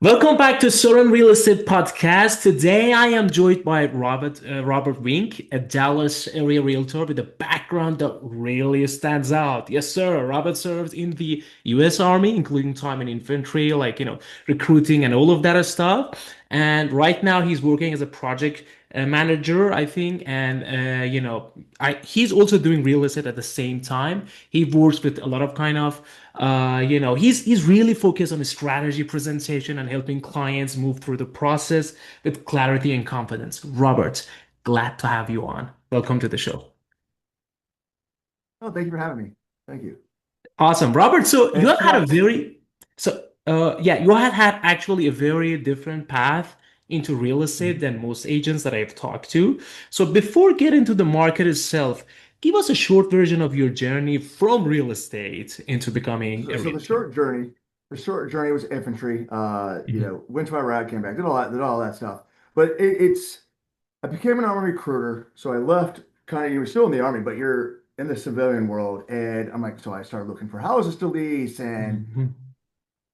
Welcome back to Soren Real Estate Podcast. Today I am joined by Robert Wink, a Dallas area realtor with a background that really stands out. Yes, sir. Robert served in the U.S. Army, including time in infantry, recruiting and all of that stuff. And right now he's working as a project manager, I think. And he's also doing real estate at the same time. He works with a lot of he's really focused on his strategy presentation and helping clients move through the process with clarity and confidence. Robert, glad to have you on. Welcome to the show. Oh, thank you for having me. Thank you. Awesome, Robert. So you And have so had I, a very so yeah, you have had actually a very different path into real estate Mhm. than most agents that I've talked to. So before getting to the market itself, give us a short version of your journey from real estate into becoming so, a so realtor. the short journey was infantry. Mhm. Went to Iraq, came back, did all that stuff. But I became an army recruiter. So I left kind of, you were still in the army, but you're in the civilian world. And I'm like, so I started looking for houses to lease and Mhm.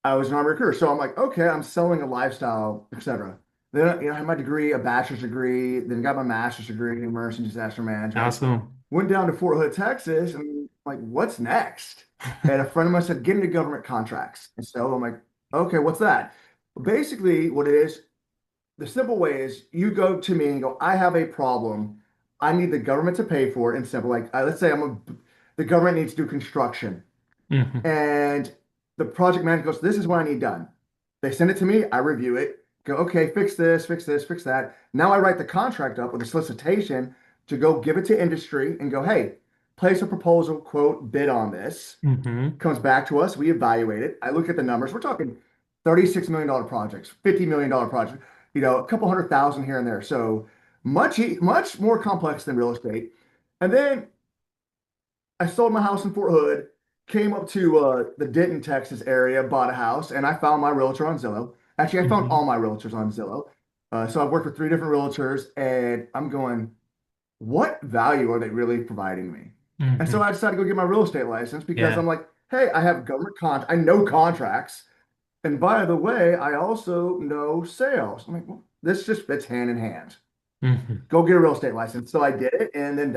I was an army recruiter. So I'm like, okay, I'm selling a lifestyle, etc. Then, I had my degree, a bachelor's degree, then got my master's degree in emergency disaster management. Awesome. Went down to Fort Hood, Texas, and like, what's next? And a friend of mine said, get into government contracts. And so I'm like, okay, what's that? Basically, what it is, the simple way is you go to me and go, I have a problem. I need the government to pay for it. And simple, like, let's say the government needs to do construction. Mhm. And the project manager goes, this is what I need done. They send it to me. I review it. Go, okay, fix this, fix this, fix that. Now I write the contract up with a solicitation to go give it to industry and go, hey, place a proposal, quote, bid on this. Mhm. Comes back to us. We evaluate it. I look at the numbers. We're talking $36 million projects, $50 million projects, a couple hundred thousand here and there. So much more complex than real estate. And then I sold my house in Fort Hood, came up to the Denton, Texas area, bought a house, and I found my realtor on Zillow. Actually, I found all Mhm. my realtors on Zillow. So I've worked with three different realtors, and I'm going, what value are they really providing me? And so Mhm. I decided to go get my real estate license because Yeah. I'm like, hey, I have I know contracts. And by the way, I also know sales. I'm like, well, this just fits hand in hand. Mhm. Go get a real estate license. So I did it, and then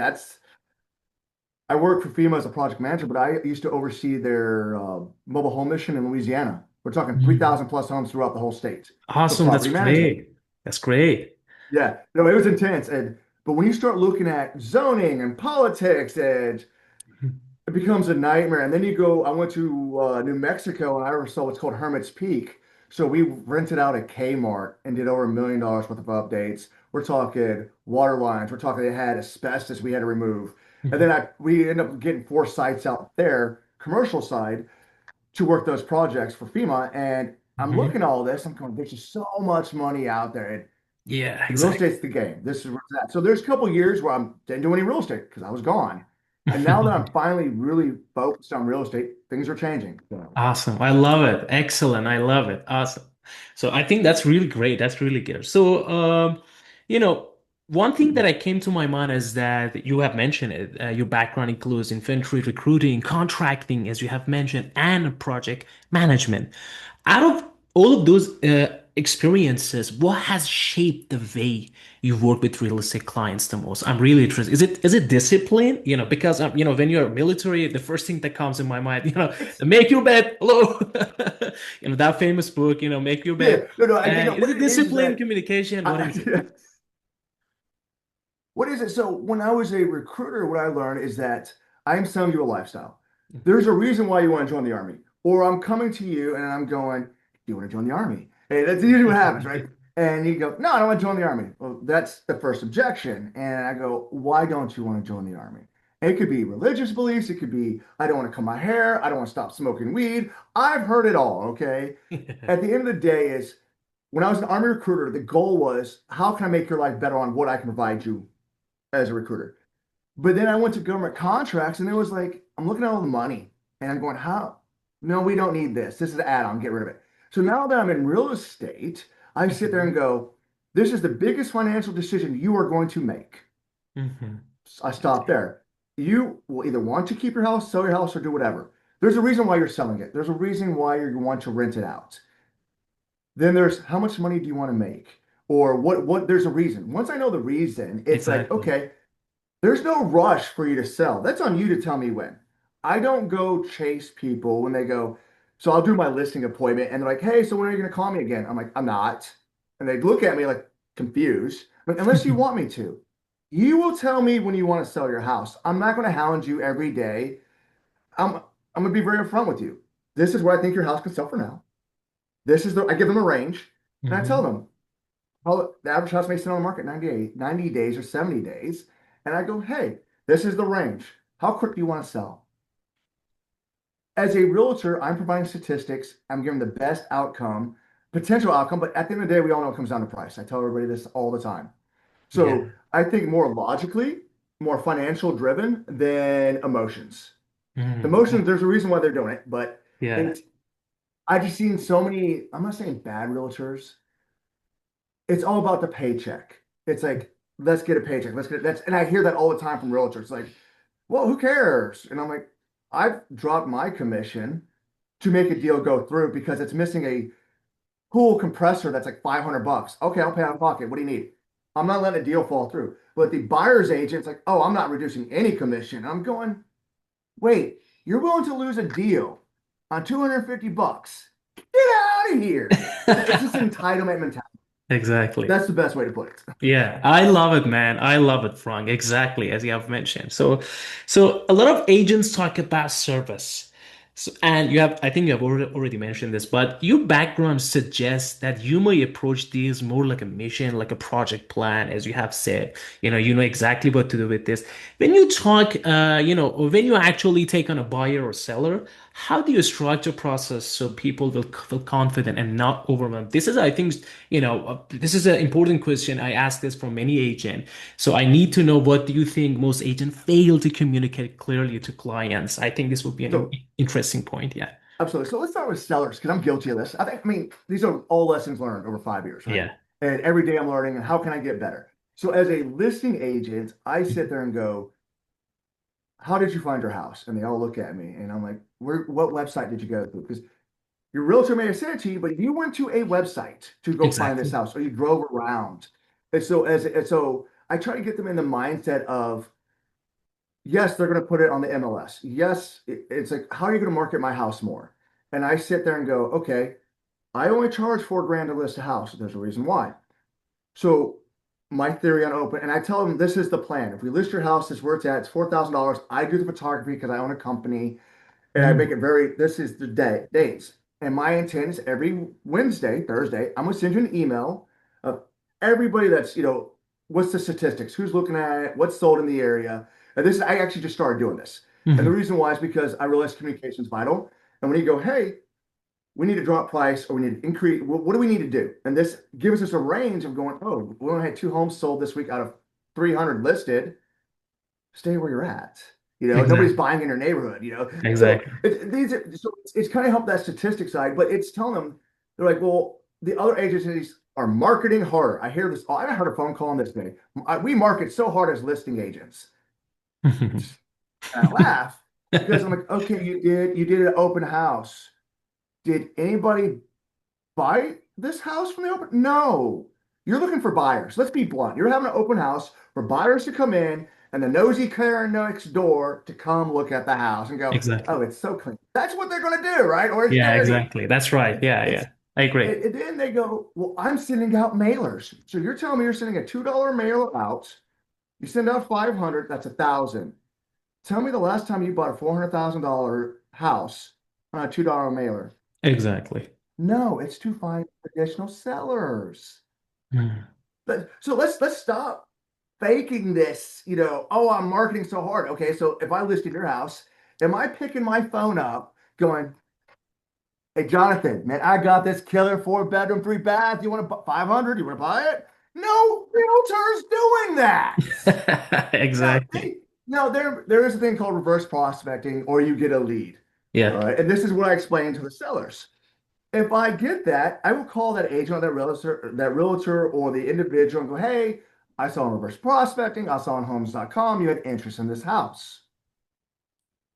I work for FEMA as a project manager, but I used to oversee their mobile home mission in Louisiana. We're talking Mhm. 3,000 plus homes throughout the whole state for Awesome. That's property management. great. That's great. Yeah, no, it was intense. But when you start looking at zoning and politics, and Mhm. it becomes a nightmare. And then you go, I went to New Mexico and I saw what's called Hermit's Peak. So we rented out a Kmart and did over $1 million worth of updates. We're talking water lines. We're talking they had asbestos we had to remove. And then Mhm. we ended up getting four sites out there, commercial side, to work those projects for FEMA. And I'm looking Mhm. at all this. I'm going, there's just so much money out there. Yeah, And real exactly. estate's the game. This is where it's at. So there's a couple years where I didn't do any real estate because I was gone. And now that I'm finally really focused on real estate, things are changing. So, Awesome. I love it. Excellent. I love it. Awesome. So I think that's really great. That's really good. So, you know, one thing that I came to my mind is that you have mentioned it. Your background includes infantry recruiting, contracting, as you have mentioned, and project management. Out of all of those experiences, what has shaped the way you work with real estate clients the most? I'm really interested. Is it discipline? Because when you're military, the first thing that comes in my mind, it's make your bed. Hello, that famous book. Make your yeah, bed. no, no. Is What it it is discipline, that communication? What I, is it? what is it? So when I was a recruiter, what I learned is that I'm selling you a lifestyle. There's a reason why you want to join the army, or I'm coming to you and I'm going, "Do you want to join the army?" Hey, that's usually what happens, right? And you go, "No, I don't want to join the army." Well, that's the first objection. And I go, "Why don't you want to join the army?" And it could be religious beliefs. It could be, I don't want to cut my hair. I don't want to stop smoking weed. I've heard it all. Okay. At the end of the day, is when I was an army recruiter, the goal was, how can I make your life better on what I can provide you as a recruiter? But then I went to government contracts and it was like, I'm looking at all the money and I'm going, how? No, we don't need this. This is an add-on, get rid of it. So now that I'm in real estate, I sit there and go, this is the biggest financial decision you are going to make. Mhm. I stop there. You will either want to keep your house, sell your house, or do whatever. There's a reason why you're selling it. There's a reason why you want to rent it out. Then there's how much money do you want to make? Or what there's a reason. Once I know the reason, it's like, Exactly. okay, there's no rush for you to sell. That's on you to tell me when. I don't go chase people when they go, so I'll do my listing appointment and they're like, hey, so when are you going to call me again? I'm like, I'm not. And they look at me like confused. But unless you want me to, you will tell me when you want to sell your house. I'm not going to hound you every day. I'm going to be very upfront with you. This is what I think your house can sell for now. I give them a range and I tell Hmm. them, well, the average house may sit on the market 90 days or 70 days. And I go, hey, this is the range. How quick do you want to sell? As a realtor, I'm providing statistics. I'm giving the best outcome, potential outcome. But at the end of the day, we all know it comes down to price. I tell everybody this all the time. So Yeah. I think more logically, more financial driven than emotions. Mhm. Emotions, there's a reason why they're doing it, but Yeah. it's, I just seen so many, I'm not saying bad realtors, it's all about the paycheck. It's like, let's get a paycheck. Let's get that's and I hear that all the time from realtors. Like, well, who cares? And I'm like, I've dropped my commission to make a deal go through because it's missing a cool compressor that's like 500 bucks. Okay, I'll pay out of pocket. What do you need? I'm not letting a deal fall through. But the buyer's agent's like, oh, I'm not reducing any commission. I'm going, wait, you're willing to lose a deal on 250 bucks. Get out of here. It's just entitlement mentality. Exactly. That's the best way to put it. Yeah, I love it, man. I love it, Frank. Exactly as you have mentioned. So a lot of agents talk about service. So, and I think you have already mentioned this, but your background suggests that you may approach these more like a mission, like a project plan, as you have said. You know exactly what to do with this. When you talk, or when you actually take on a buyer or seller, how do you structure process so people will feel confident and not overwhelmed? This is, I think, this is an important question. I ask this from many agents. So I need to know, what do you think most agents fail to communicate clearly to clients? I think this would be an So interesting point. Yeah. absolutely. So let's start with sellers because I'm guilty of this. I mean, these are all lessons learned over 5 years, right? Yeah. And every day I'm learning and how can I get better? So as a listing agent, I sit there and go, how did you find your house? And they all look at me and I'm like, what website did you go to? Because your realtor may have sent it to you, but you went to a website to go find this Exactly. house or you drove around. And so I try to get them in the mindset of, yes, they're going to put it on the MLS. Yes, it's like, how are you going to market my house more? And I sit there and go, okay, I only charge 4 grand to list a house. There's a reason why. So my theory on open, and I tell them this is the plan. If we list your house, this is where it's at. It's $4,000. I do the photography because I own a company, and I make Mm. it very. This is the days, and my intent is every Wednesday, Thursday, I'm gonna send you an email of everybody that's what's the statistics, who's looking at it, what's sold in the area. And this I actually just started doing this, and the Mhm. reason why is because I realize communication is vital. And when you go, hey, we need to drop price or we need to increase. What do we need to do? And this gives us a range of going, oh, we only had 2 homes sold this week out of 300 listed. Stay where you're at. Nobody's Exactly. buying in your neighborhood. So Exactly. it's kind of helped that statistic side, but it's telling them they're like, well, the other agencies are marketing harder. I hear this. Oh, I haven't heard a phone call on this day. We market so hard as listing agents. And I laugh because I'm like, okay, you did an open house. Did anybody buy this house from the open? No. You're looking for buyers. Let's be blunt. You're having an open house for buyers to come in and the nosy Karen next door to come look at the house and go, Exactly. oh, it's so clean. That's what they're going to do, right? Or it's Yeah, dirty. exactly. That's right. Yeah, It's yeah. I agree. and then they go, well, I'm sending out mailers. So you're telling me you're sending a $2 mailer out. You send out 500, that's 1,000. Tell me the last time you bought a $400,000 house on a $2 mailer. Exactly. No, it's to find additional sellers. Mm. So let's stop faking this. Oh, I'm marketing so hard. Okay, so if I listed your house, am I picking my phone up, going, "Hey, Jonathan, man, I got this killer 4 bedroom, 3 bath. You want to 500? You want to buy it?" No realtor's doing that. No, Exactly. there is a thing called reverse prospecting, or you get a lead. All Yeah. right, and this is what I explain to the sellers. If I get that, I will call that agent or that realtor or the individual and go, hey, I saw on reverse prospecting, I saw on homes.com, you had interest in this house.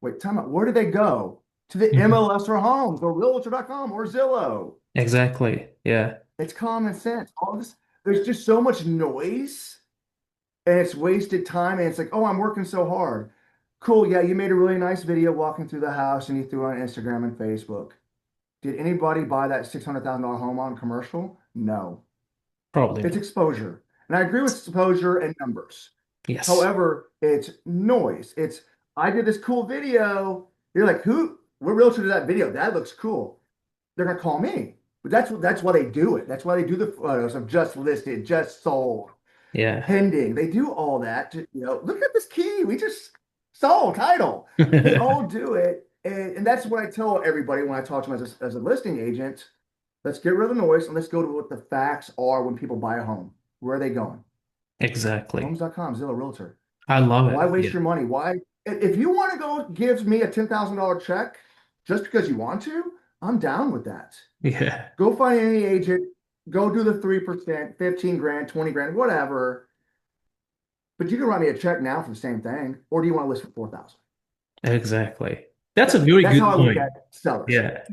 Wait, time out. Where did they go? To the Mhm. MLS or homes or realtor.com or Zillow. Exactly. Yeah. It's common sense. All this, there's just so much noise and it's wasted time. And it's like, oh, I'm working so hard. Cool. Yeah, you made a really nice video walking through the house and you threw it on Instagram and Facebook. Did anybody buy that $600,000 home on commercial? No. Probably It's not. exposure. And I agree with exposure and numbers. Yes. However, it's noise. It's, I did this cool video. You're like, who? What realtor did that video? That looks cool. They're gonna call me. But that's why they do it. That's why they do the photos of just listed, just sold, Yeah. pending. They do all that to, look at this key. We just sold title. They all do it. And that's what I tell everybody when I talk to them as a listing agent. Let's get rid of the noise and let's go to what the facts are when people buy a home. Where are they going? Exactly. Homes.com, Zillow Realtor. I love Why it. waste Yeah. your money? Why? If you want to go give me a $10,000 check just because you want to, I'm down with that. Yeah. Go find any agent, go do the 3%, 15 grand, 20 grand, whatever. But you can write me a check now for the same thing, or do you want to list for 4,000? Exactly. That's a very That's how good I look at point. sellers. Yeah.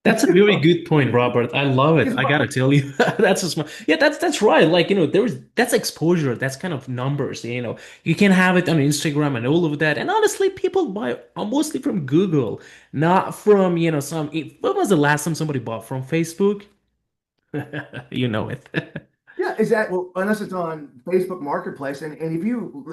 That's a very good point, Robert. I love it. Because I gotta tell you, that's a smart. Yeah, that's right. Like, there's that's exposure. That's kind of numbers. You can have it on Instagram and all of that. And honestly, people buy mostly from Google, not from, some. When was the last time somebody bought from Facebook? You know it. yeah, is that well, unless it's on Facebook Marketplace, and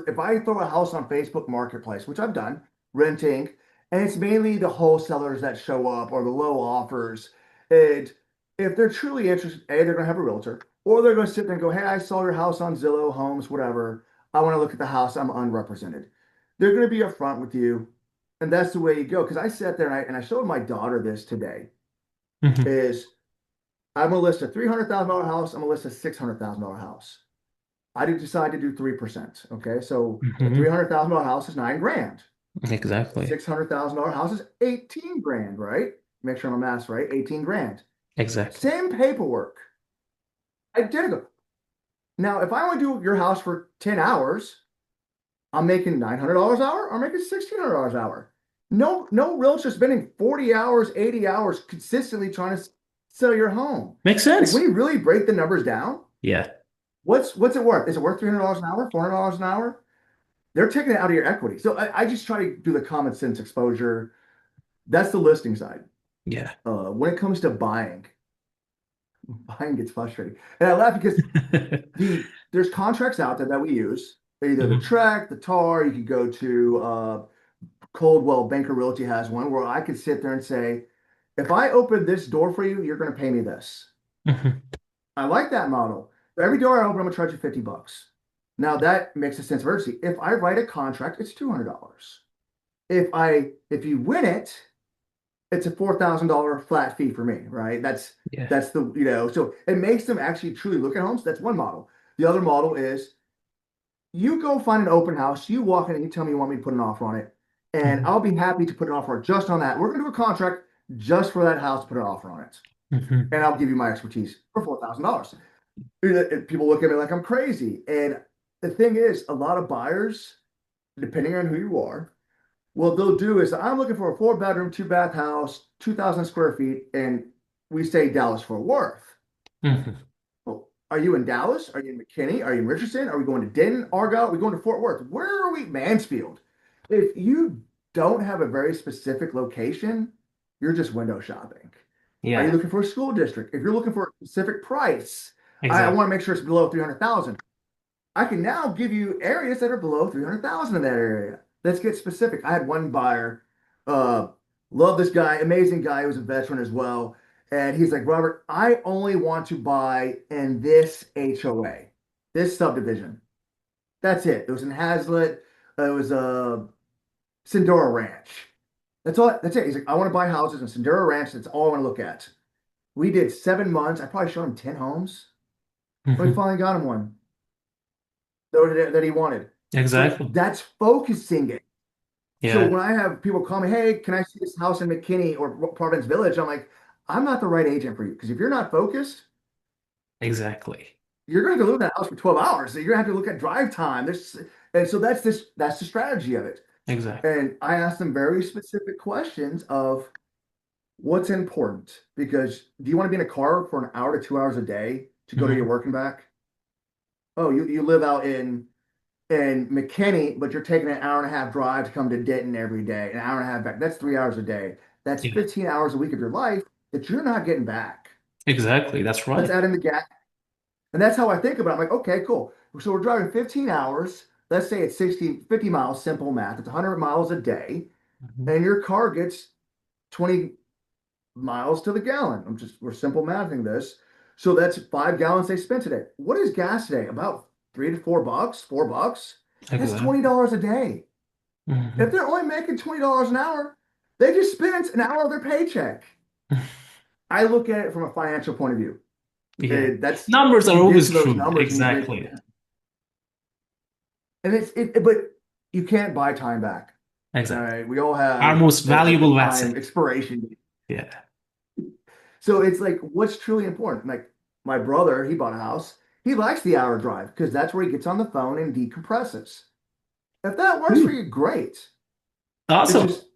if I throw a house on Facebook Marketplace, which I've done, renting, and it's mainly the wholesalers that show up or the low offers, and if they're truly interested, A, they're gonna have a realtor, or they're gonna sit there and go, hey, I saw your house on Zillow, Homes, whatever. I want to look at the house, I'm unrepresented. They're gonna be upfront with you, and that's the way you go. Because I sat there and I showed my daughter this today, Mhm. is I'm gonna list a $300,000 house. I'm gonna list a $600,000 house. I did decide to do 3%. Okay. So a Mhm. $300,000 house is 9 grand. Exactly. $600,000 house is 18 grand, right? Make sure my math's right. 18 grand. Exactly. Same paperwork. Identical. Now, if I want to do your house for 10 hours, I'm making $900 an hour. I'm making $1,600 an hour. No realtor spending 40 hours, 80 hours consistently trying to sell your home. Makes Like when sense. you really break the numbers down, Yeah. what's it worth? Is it worth $300 an hour, $400 an hour? They're taking it out of your equity. So I just try to do the common sense exposure. That's the listing side. Yeah. When it comes to buying, buying gets frustrating. And I laugh because there's contracts out there that we use. Either the Mhm. Trek, the TAR, you could go to Coldwell Banker Realty has one where I could sit there and say, if I open this door for you, you're going to pay me this. Mhm. I like that model. For every door I open, I'm gonna charge you $50. Now that makes a sense of urgency. If I write a contract, it's $200. If you win it, it's a $4,000 flat fee for me, right? Yeah. That's the so it makes them actually truly look at homes. That's one model. The other model is you go find an open house, you walk in and you tell me you want me to put an offer on it, and Mhm. I'll be happy to put an offer just on that. We're gonna do a contract just for that house to put an offer on it, and Mhm. I'll give you my expertise for $4,000. People look at me like I'm crazy. And the thing is, a lot of buyers, depending on who you are, what they'll do is I'm looking for a 4 bedroom, 2 bath house, 2,000 square feet, and we say Dallas Fort Worth. Mhm. Well, are you in Dallas? Are you in McKinney? Are you in Richardson? Are we going to Denton, Argyle? Are we going to Fort Worth? Where are we? Mansfield. If you don't have a very specific location, you're just window shopping. Are you Yeah. looking for a school district? If you're looking for a specific price, I Exactly. want to make sure it's below 300,000. I can now give you areas that are below 300,000 in that area. Let's get specific. I had one buyer, uh, love this guy, amazing guy, who was a veteran as well. And he's like, Robert, I only want to buy in this HOA, this subdivision. That's it. It was in Hazlet. It was Sindora Ranch. That's all. That's it. He's like, I want to buy houses in Sindora Ranch. That's all I want to look at. We did 7 months. I probably showed him 10 homes. And we Mhm. finally got him one that he wanted. But Exactly. that's focusing it. So Yeah. when I have people call me, hey, can I see this house in McKinney or Providence Village? I'm like, I'm not the right agent for you because if you're not focused, Exactly. you're going to live in that house for 12 hours. So you're going to have to look at drive time. And so that's the strategy of it. Exactly. And I ask them very specific questions of what's important? Because do you want to be in a car for an hour to 2 hours a day to go to your Hmm. work and back? Oh, you live out in McKinney, but you're taking an hour and a half drive to come to Denton every day, an hour and a half back. That's 3 hours a day. That's Yeah, 15 hours a week of your life that you're not getting back. exactly. That's Let's right. add in the gas. And that's how I think about it. I'm like, okay, cool. So we're driving 15 hours. Let's say it's 60, 50 miles, simple math. It's 100 miles a day. Mhm. And your car gets 20 miles to the gallon. We're simple mathing this. So that's 5 gallons they spent today. What is gas today? About $3 to $4, $4. That's Exactly. $20 a day. If Hmm. they're only making $20 an hour, they just spent an hour of their paycheck. I look at it from a financial point of view. Yeah. That's Numbers are you get always to those true. numbers and you break them Exactly. down. And but you can't buy time back. All Exactly. right. We all Our have most a valuable time asset. expiration date. Yeah. So it's like, what's truly important? Like my brother, he bought a house. He likes the hour drive because that's where he gets on the phone and decompresses. If that works for Ooh, you, great. It's awesome. just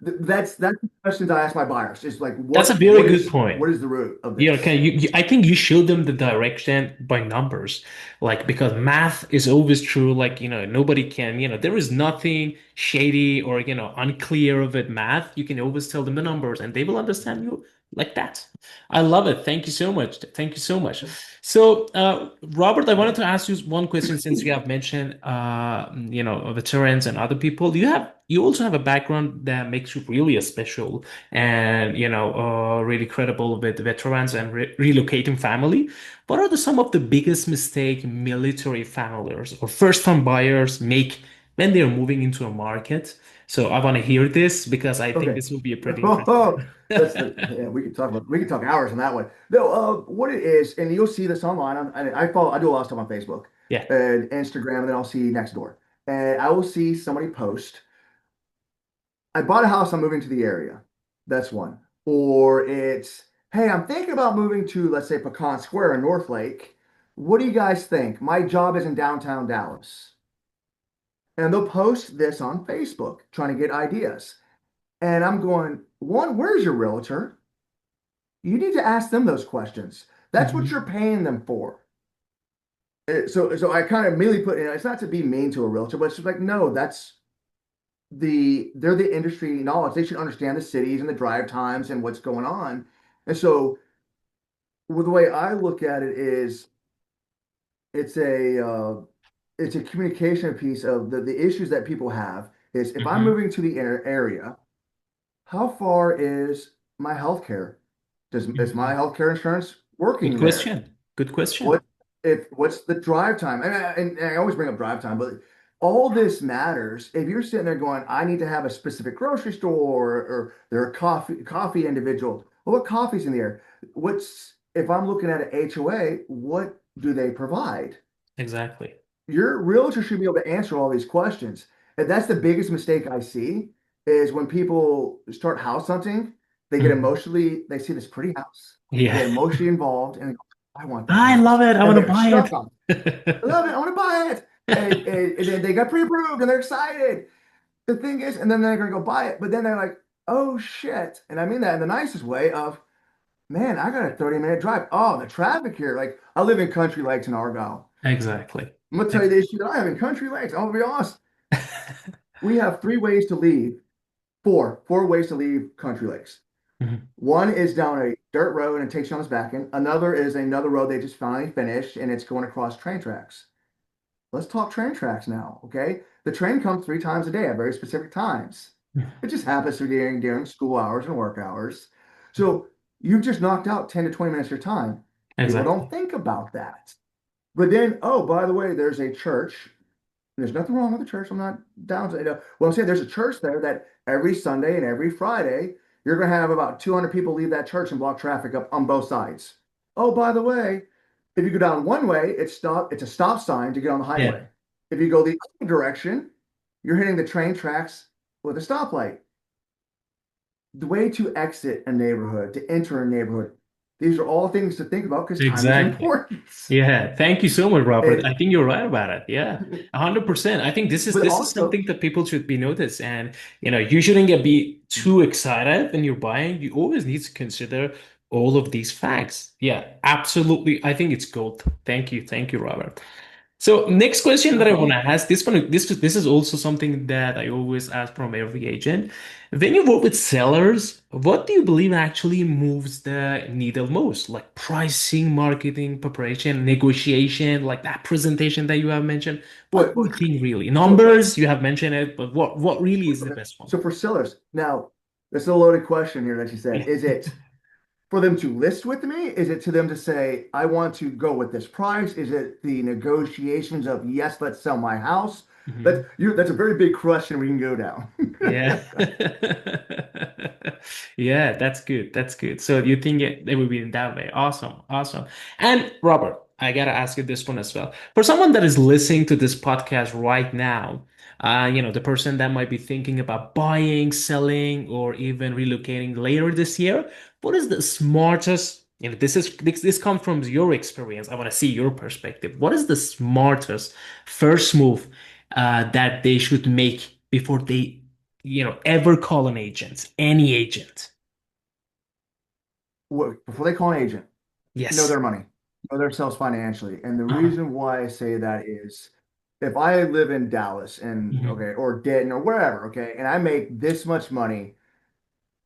that's the questions I ask my buyers. Is like, That's a what very what good is point. what is the root of Yeah, okay. this? I think you show them the direction by numbers, like because math is always true. Like, nobody can, there is nothing shady or, unclear of it. Math, you can always tell them the numbers and they will understand you like that. I love it. Thank you so much. Thank you so much. So, Robert, I wanted to ask you one question since you have mentioned, veterans and other people. You also have a background that makes you really a special and really credible with veterans and relocating family. What are some of the biggest mistake military families or first-time buyers make when they're moving into a market? So I want to hear this because I think Okay. this will be a pretty interesting. Oh, yeah, we could talk hours on that one. No, what it is, and you'll see this online. I do a lot of stuff on Facebook Yeah. and Instagram, and then I'll see next door. And I will see somebody post, I bought a house, I'm moving to the area. That's one. Or it's, hey, I'm thinking about moving to, let's say, Pecan Square in North Lake. What do you guys think? My job is in downtown Dallas. And they'll post this on Facebook trying to get ideas. And I'm going, one, where's your realtor? You need to ask them those questions. That's what Mhm. you're paying them for. So I kind of immediately put in, it's not to be mean to a realtor, but it's just like, no, they're the industry knowledge. They should understand the cities and the drive times and what's going on. And so well, the way I look at it is it's a communication piece of the issues that people have is if I'm Mhm. moving to the area, how far is my health care? Is my Mhm. health care insurance Good working there? question. Good question. What what's the drive time? And I always bring up drive time, but all this matters. If you're sitting there going, I need to have a specific grocery store or they're a coffee individual. Well, what coffee's in the air? What's if I'm looking at an HOA, what do they provide? Exactly. Your realtor should be able to answer all these questions. And that's the biggest mistake I see is when people start house hunting, Mhm. they see this pretty house, they Yeah. get emotionally involved and they go, I want that I love house. it. I And want to they're buy stuck on it. I love it. I want to buy it. And then they got pre-approved and they're excited. The thing is, and then they're gonna go buy it, but then they're like, oh shit. And I mean that in the nicest way of, man, I got a 30-minute drive. Oh, the traffic here. Like I live in Country Lakes in Argyle. Exactly. I'm gonna tell you the issue that I have in Country Lakes. I'm gonna be honest. We have three ways to leave, four ways to leave Country Lakes. Mhm. One is down a dirt road and it takes you on its back end. Another is another road they just finally finished and it's going across train tracks. Let's talk train tracks now, okay? The train comes 3 times a day at very specific times. It just happens to be during school hours and work hours. So you've just knocked out 10 to 20 minutes of your time. People don't Exactly. think about that. But then, oh, by the way, there's a church. There's nothing wrong with the church. I'm not down to, well, I'm saying there's a church there that every Sunday and every Friday, you're going to have about 200 people leave that church and block traffic up on both sides. Oh, by the way, if you go down one way, it's a stop sign to get on the Yeah. highway. If you go the other direction, you're hitting the train tracks with a stoplight. The way to exit a neighborhood, to enter a neighborhood, These are all things to think about because time is Exactly. important. Yeah, thank you so much, Robert. And I think you're right about it. Yeah, 100%. I think this is but this is also, something that people should be noticed, and you shouldn't get be too excited when you're buying. You always need to consider all of these facts. Yeah, absolutely. I think it's gold. Thank you, Robert. So next question no that I want to problem. ask, this is also something that I always ask from every agent. When you work with sellers, what do you believe actually moves the needle most? Like pricing, marketing, preparation, negotiation, like that presentation that you have mentioned. What What do you think really? so Numbers, you have mentioned it, but what really is the okay. best one? So for sellers, now this is a loaded question here that you said. Is it for them to list with me? Is it to them to say, I want to go with this price? Is it the negotiations of yes, let's sell my house? Mhm. That's a very big question we can go down. Yeah. Yeah, that's good. That's good. So you think it would be in that way. Awesome. Awesome. And Robert, I gotta ask you this one as well. For someone that is listening to this podcast right now, the person that might be thinking about buying, selling, or even relocating later this year, what is the smartest, this comes from your experience. I want to see your perspective. What is the smartest first move that they should make before they ever call an agent, any agent? Before they call an agent, know Yes. their money, know themselves financially. And the Uh-huh. reason why I say that is if I live in Dallas and Mhm. okay, or Denton or wherever, okay, and I make this much money,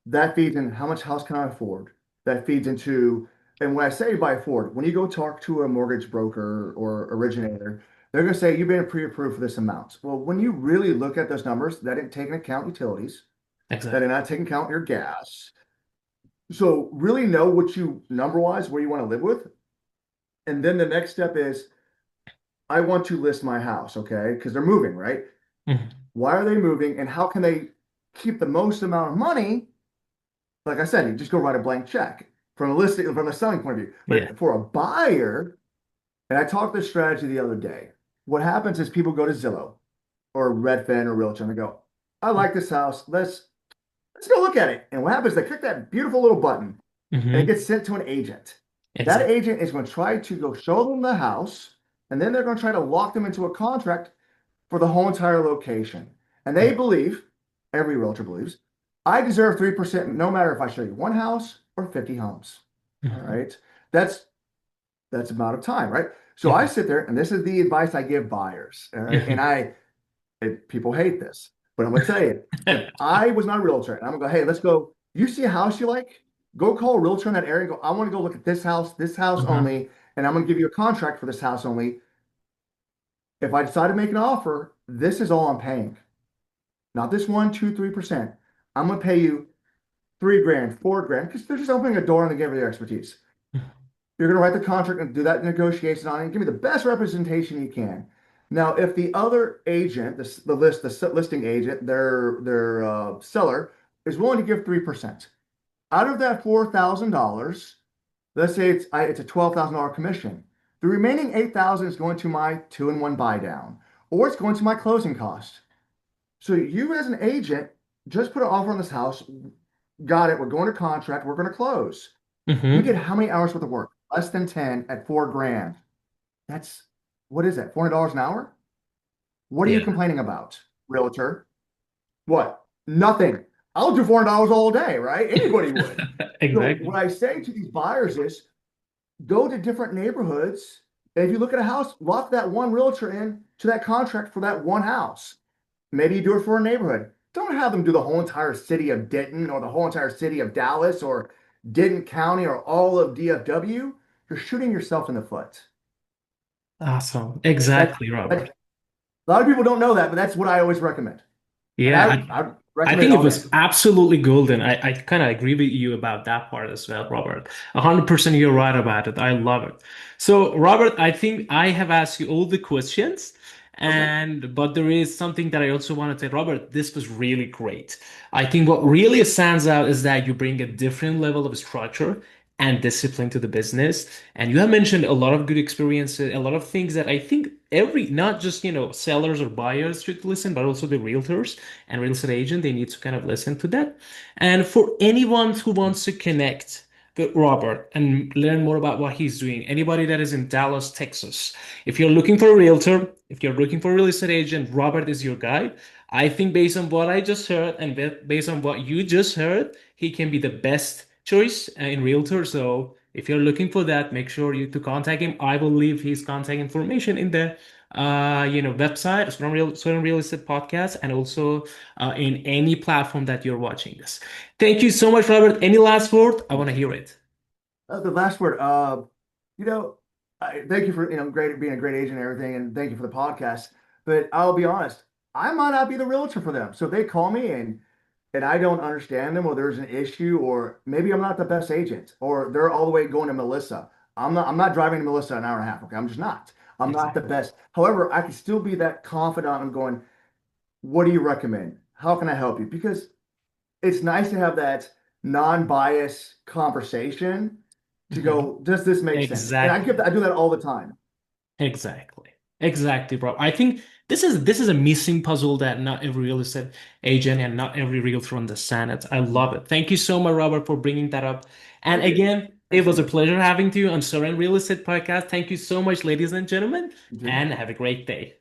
that feeds in how much house can I afford? That feeds into, and when I say by afford, when you go talk to a mortgage broker or originator, they're going to say you've been pre-approved for this amount. Well, when you really look at those numbers, that didn't take into account utilities, that did Exactly. not take into account your gas. So really know what you number wise where you want to live with. And then the next step is I want to list my house, okay? Because they're moving, right? Mhm. Why are they moving and how can they keep the most amount of money? Like I said, you just go write a blank check from a listing, from a selling point of view. Yeah. But for a buyer, and I talked this strategy the other day, what happens is people go to Zillow or Redfin or Realtor and they go, I like this house. Let's go look at it. And what happens? They click that beautiful little button and it Hmm. gets sent to an agent. That Exactly. agent is going to try to go show them the house, and then they're going to try to lock them into a contract for the whole entire location. And they believe, every realtor believes, I deserve 3% no matter if I show you one house or 50 homes. All Mhm. right. That's that's amount of time, right? So I Mhm. sit there and this is the advice I give buyers. All right. And Mhm. people hate this, but I'm gonna tell you, if I was not a realtor and I'm gonna go, hey, let's go, you see a house you like, go call a realtor in that area, go, I want to go look at this house Uh-huh. only, and I'm gonna give you a contract for this house only. If I decide to make an offer, this is all I'm paying. Not this 1, 2, 3%. I'm gonna pay you 3 grand, 4 grand, because they're just opening a door and they give you their expertise. You're gonna write the contract and do that negotiation on it and give me the best representation you can. Now, if the other agent, the listing agent, their seller is willing to give 3%, out of that $4,000, let's say it's a $12,000 commission. The remaining 8,000 is going to my 2-in-1 buy down, or it's going to my closing cost. So you as an agent just put an offer on this house, got it, we're going to contract, we're going to close. You did Mhm. how many hours worth of work? Less than 10 at 4 grand. That's what is that? $400 an hour? What are you Yeah. complaining about, realtor? What? Nothing. I'll do $400 all day, right? Anybody would. So what Exactly. I say to these buyers is go to different neighborhoods. And if you look at a house, lock that one realtor in to that contract for that one house. Maybe you do it for a neighborhood. Don't have them do the whole entire city of Denton or the whole entire city of Dallas or Denton County or all of DFW. You're shooting yourself in the foot. Awesome. That, Exactly, that Robert. a lot of people don't know that, but that's what I always recommend. And Yeah, I I recommend think it it all day. was absolutely golden. I kind of agree with you about that part as well, Robert. 100% you're right about it. I love it. So, Robert, I think I have asked you all the questions, Okay. and but there is something that I also want to say, Robert, this was really great. I think what really stands out is that you bring a different level of structure and discipline to the business. And you have mentioned a lot of good experiences, a lot of things that I think not just, sellers or buyers should listen, but also the realtors and real estate agent, they need to kind of listen to that. And for anyone who wants to connect with Robert and learn more about what he's doing. Anybody that is in Dallas, Texas, if you're looking for a realtor, if you're looking for a real estate agent, Robert is your guy. I think based on what I just heard and based on what you just heard, he can be the best choice in realtor. So if you're looking for that, make sure you to contact him. I will leave his contact information in the website, Certain Real Estate Podcast, and also in any platform that you're watching this. Thank you so much, Robert. Any last word? I want to hear it. The last word, you know, thank you for great being a great agent and everything, and thank you for the podcast. But I'll be honest, I might not be the realtor for them. So if they call me and I don't understand them, or there's an issue, or maybe I'm not the best agent, or they're all the way going to Melissa. I'm not driving to Melissa an hour and a half. Okay, I'm just not. I'm not the Exactly. best. However, I can still be that confidant and going, what do you recommend? How can I help you? Because it's nice to have that non-bias conversation to Mhm. go, does this make sense? And Exactly. I do that all the time. Exactly. Exactly, bro. I think this is a missing puzzle that not every real estate agent and not every realtor understand it. I love it. Thank you so much, Robert, for bringing that up. And Thank you. again, it Thanks, was a Steve. pleasure having you on Soren Real Estate Podcast. Thank you so much, ladies and gentlemen, You too. and have a great day.